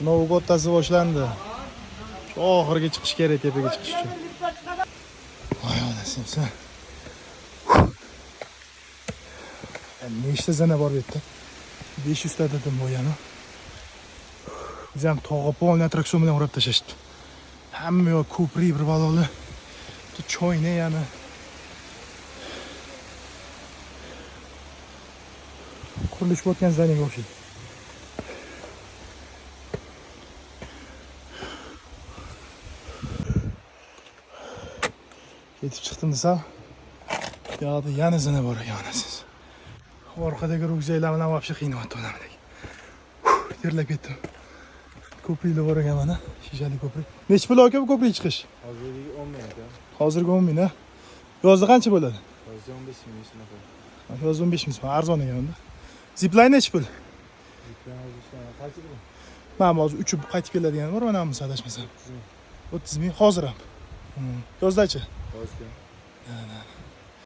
Sinov o'tasi boshlandi. Shu oxiriga chiqish kerak, tepaga chiqish uchun. Voy onasi sen. Nechta zana bor bu yerda? 500 ta dedim bo'yani. Biz ham tog'i polni attraksion bilan urib tashashdi. Hamma yoq ko'prik bir baloli. Bu choyna yana. Qurilish bo'tgan zanaga o'xshaydi. Yetib chiqdim desam, bu yoqda yana zina bor ekan onasiz. Orqadagi ryukzaklar bilan vobshe qiynayapti odamni. Terlab ketdim. Ko'priklar bor ekan mana, shishali ko'prik. Nech pul aka bu ko'prik chiqish? Hozirgi 10 ming aka. Hozirgi 10 ming a. Yozda qancha bo'ladi? Hozir 15 ming shunaqa. Yozda 15 ming, arzon ekan unda. Zipline nech pul? Qaysi bu? Mana hozir uchib qaytib keladigan bor, mana bu adashmasam. 30 ming hozir ham. Yozdachi? Hozir. Ha.